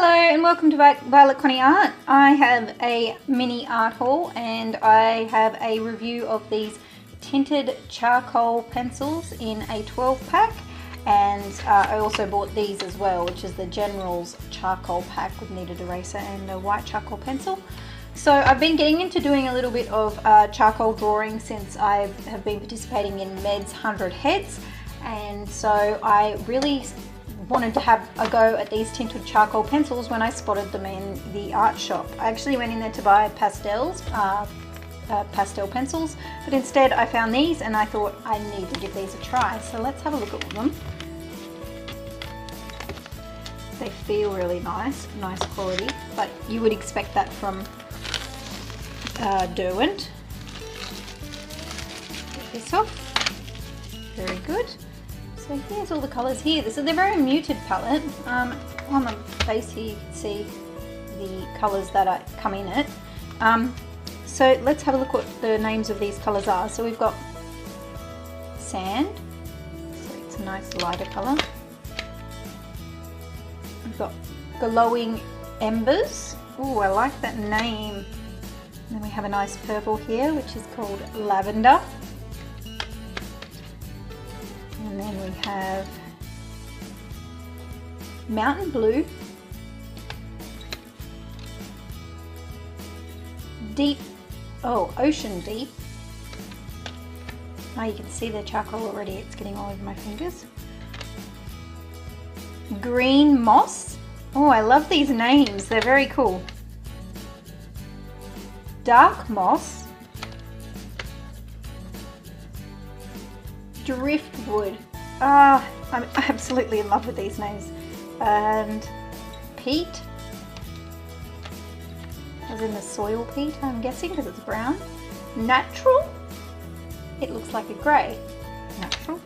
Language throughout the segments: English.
Hello and welcome to Violet Connie Art. I have a mini art haul and I have a review of these tinted charcoal pencils in a 12 pack, and I also bought these as well, which is the General's charcoal pack with kneaded eraser and a white charcoal pencil. So I've been getting into doing a little bit of charcoal drawing since I have been participating in Med's 100 Heads, and so I really wanted to have a go at these tinted charcoal pencils when I spotted them in the art shop. I actually went in there to buy pastels, pastel pencils, but instead I found these and I thought I need to give these a try. So let's have a look at them. They feel really nice quality, but you would expect that from Derwent. Get this off. Very good. So here's all the colours here. So they're very muted palette. On the face here you can see the colours that come in it. So let's have a look what the names of these colours are. So we've got sand, so it's a nice lighter colour. We've got glowing embers. Oh, I like that name. And then we have a nice purple here, which is called lavender. And then we have mountain blue, deep, ocean deep. Now you can see the charcoal already, it's getting all over my fingers. Green moss. Oh, I love these names, they're very cool. Dark moss. Driftwood. I'm absolutely in love with these names. And peat, as in the soil peat, I'm guessing, because it's brown. Natural. It looks like a grey. Natural.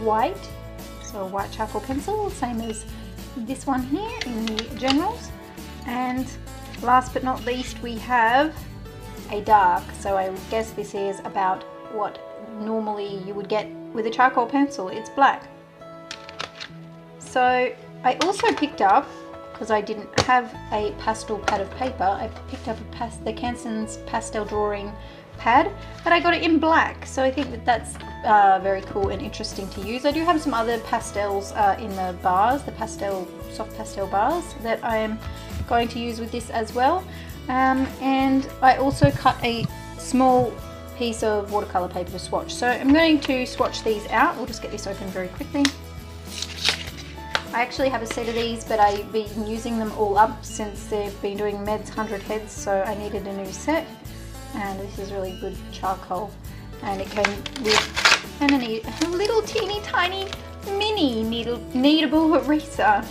White. So a white charcoal pencil, same as this one here in the Generals. And last but not least, we have a dark, so I guess this is about what normally you would get with a charcoal pencil. It's black. So I also picked up, because I didn't have a pastel pad of paper, I picked up the Canson's pastel drawing pad, but I got it in black, so I think that that's very cool and interesting to use. I do have some other pastels in the bars, the soft pastel bars that I am going to use with this as well. And I also cut a small piece of watercolor paper to swatch. So I'm going to swatch these out. We'll just get this open very quickly. I actually have a set of these, but I've been using them all up since they've been doing Med's 100 Heads, so I needed a new set. And this is really good charcoal. And it came with a little teeny tiny mini kneadable eraser.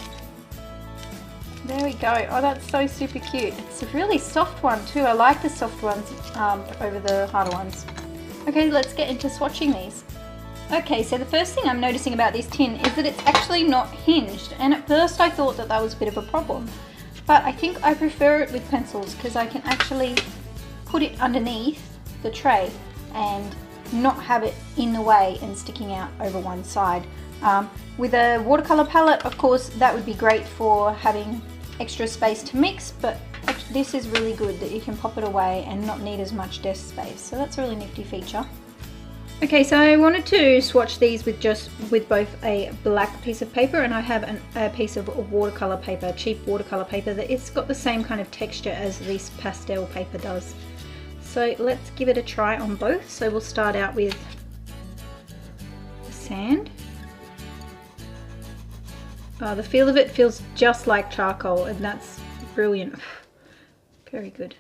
There we go. Oh, that's so super cute. It's a really soft one too. I like the soft ones over the harder ones. Okay, let's get into swatching these. Okay, so the first thing I'm noticing about this tin is that it's actually not hinged. And at first I thought that that was a bit of a problem. But I think I prefer it with pencils because I can actually put it underneath the tray and not have it in the way and sticking out over one side. With a watercolor palette, of course, that would be great for having extra space to mix, but this is really good that you can pop it away and not need as much desk space. So that's a really nifty feature. Okay, so I wanted to swatch these with both a black piece of paper, and I have a piece of watercolor paper, cheap watercolor paper, that it's got the same kind of texture as this pastel paper does. So let's give it a try on both. So we'll start out with the sand. The feel of it feels just like charcoal, and that's brilliant. Very good.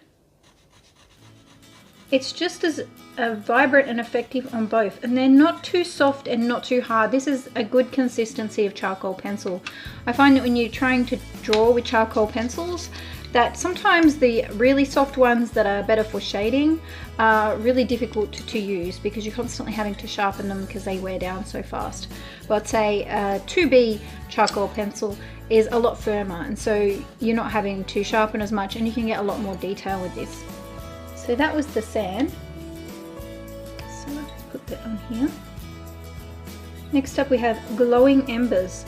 It's just as vibrant and effective on both, and they're not too soft and not too hard. This is a good consistency of charcoal pencil. I find that when you're trying to draw with charcoal pencils, that sometimes the really soft ones that are better for shading are really difficult to use because you're constantly having to sharpen them because they wear down so fast. But say a 2B charcoal pencil is a lot firmer, and so you're not having to sharpen as much and you can get a lot more detail with this. So that was the sand. So let's put that on here. Next up we have glowing embers.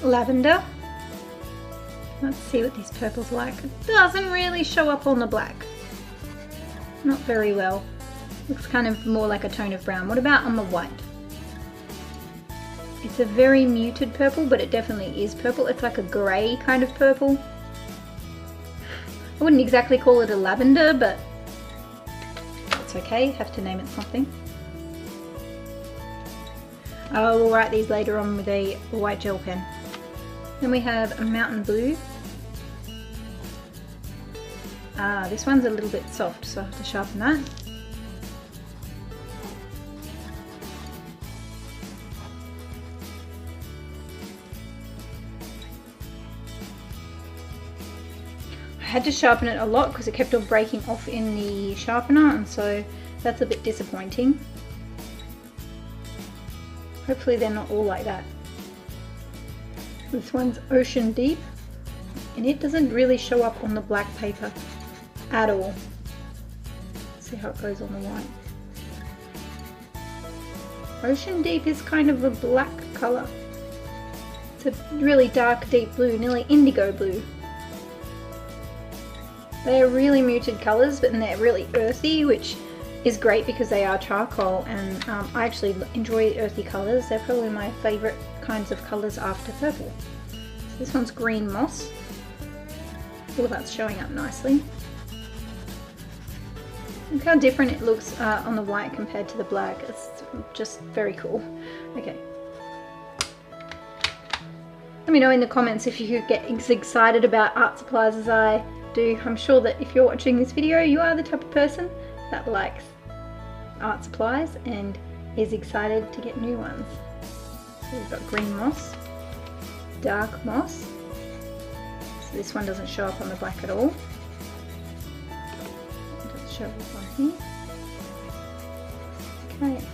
Lavender. Let's see what this purple's like. It doesn't really show up on the black. Not very well. Looks kind of more like a tone of brown. What about on the white? It's a very muted purple, but it definitely is purple. It's like a grey kind of purple. I wouldn't exactly call it a lavender, but it's okay. Have to name it something. I will write these later on with a white gel pen. Then we have a mountain blue. This one's a little bit soft, so I have to sharpen that. I had to sharpen it a lot because it kept on breaking off in the sharpener, and so that's a bit disappointing. Hopefully they're not all like that. This one's Ocean Deep, and it doesn't really show up on the black paper at all. Let's see how it goes on the white. Ocean Deep is kind of a black colour. It's a really dark deep blue, nearly indigo blue. They are really muted colours, but they're really earthy, which is great because they are charcoal, and I actually enjoy earthy colours. They're probably my favourite kinds of colours after purple. So this one's Green Moss. All that's showing up nicely. Look how different it looks on the white compared to the black. It's just very cool. Okay. Let me know in the comments if you get as excited about art supplies as I do. I'm sure that if you're watching this video, you are the type of person that likes art supplies and is excited to get new ones. So we've got Green Moss, Dark Moss. So this one doesn't show up on the black at all. It doesn't show up on here. Okay.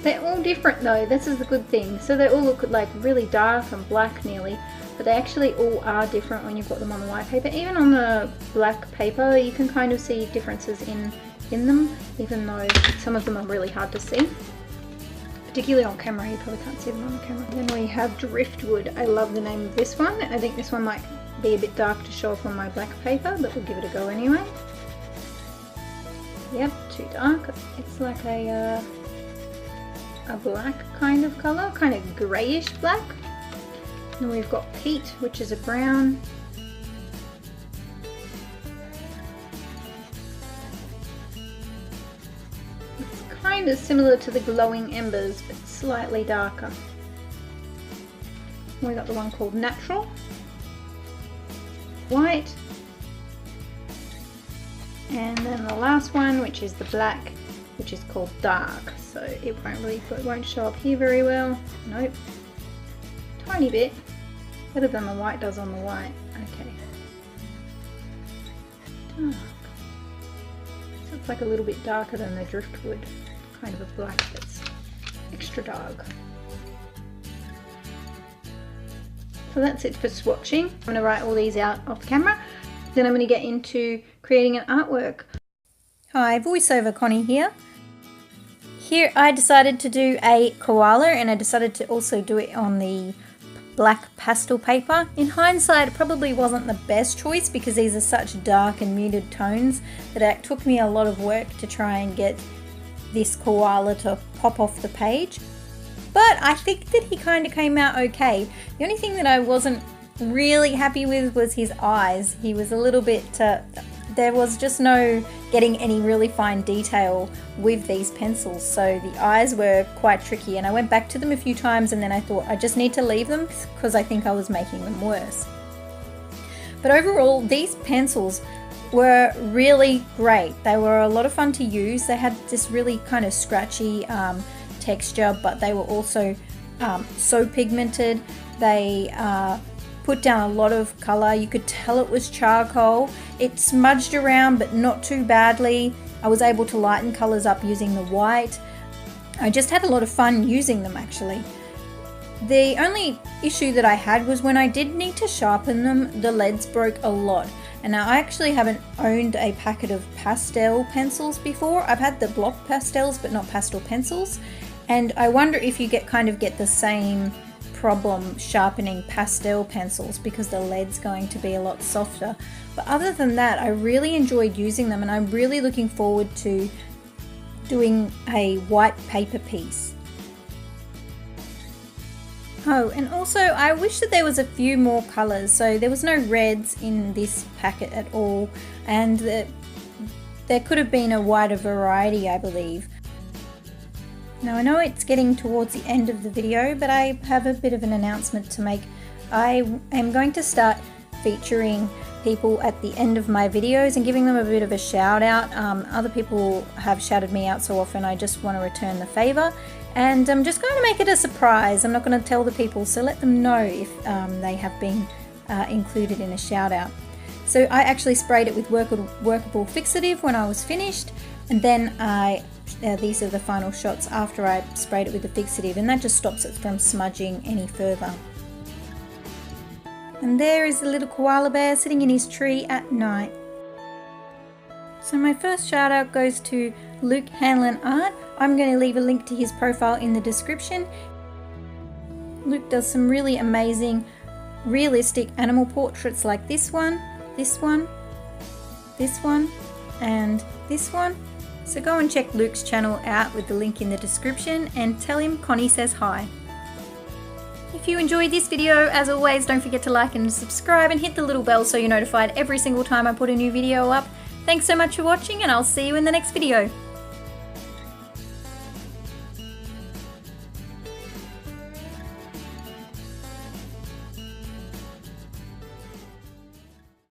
They're all different though, this is the good thing. So they all look like really dark and black nearly, but they actually all are different when you've got them on the white paper. Even on the black paper you can kind of see differences in them, even though some of them are really hard to see. Particularly on camera, you probably can't see them on the camera. Then we have Driftwood. I love the name of this one. I think this one might be a bit dark to show up on my black paper, but we'll give it a go anyway. Yep, too dark. It's like a black kind of colour, kind of greyish black. And we've got Peat, which is a brown. It's kind of similar to the Glowing Embers, but slightly darker. And we've got the one called Natural, White, and then the last one, which is the black, which is called Dark. So it won't show up here very well. Nope. Tiny bit. Better than the white does on the white. Okay. Dark. So it's like a little bit darker than the Driftwood. Kind of a black that's extra dark. So that's it for swatching. I'm going to write all these out off camera. Then I'm going to get into creating an artwork. Hi, voiceover Connie here. Here I decided to do a koala, and I decided to also do it on the black pastel paper. In hindsight, it probably wasn't the best choice because these are such dark and muted tones that it took me a lot of work to try and get this koala to pop off the page. But I think that he kind of came out okay. The only thing that I wasn't really happy with was his eyes. He was a little bit, there was just no getting any really fine detail with these pencils, so the eyes were quite tricky, and I went back to them a few times and then I thought I just need to leave them because I think I was making them worse. But overall, these pencils were really great. They were a lot of fun to use. They had this really kind of scratchy texture, but they were also so pigmented. They put down a lot of color. You could tell it was charcoal. It smudged around, but not too badly. I was able to lighten colors up using the white. I just had a lot of fun using them actually. The only issue that I had was when I did need to sharpen them, the leads broke a lot. And now I actually haven't owned a packet of pastel pencils before. I've had the block pastels, but not pastel pencils. And I wonder if you get the same problem sharpening pastel pencils because the lead's going to be a lot softer. But other than that, I really enjoyed using them, and I'm really looking forward to doing a white paper piece. Oh, and also I wish that there was a few more colours. So there was no reds in this packet at all, and there could have been a wider variety, I believe. Now I know it's getting towards the end of the video, but I have a bit of an announcement to make. I am going to start featuring people at the end of my videos and giving them a bit of a shout out. Other people have shouted me out so often, I just want to return the favour. And I'm just going to make it a surprise. I'm not going to tell the people, so let them know if they have been included in a shout out. So I actually sprayed it with workable fixative when I was finished, and then these are the final shots after I sprayed it with the fixative, and that just stops it from smudging any further. And there is the little koala bear sitting in his tree at night. So my first shout out goes to Luke Hanlon Art. I'm going to leave a link to his profile in the description. Luke does some really amazing realistic animal portraits like this one, this one, this one, and this one. So go and check Luke's channel out with the link in the description and tell him Connie says hi. If you enjoyed this video, as always, don't forget to like and subscribe and hit the little bell so you're notified every single time I put a new video up. Thanks so much for watching, and I'll see you in the next video.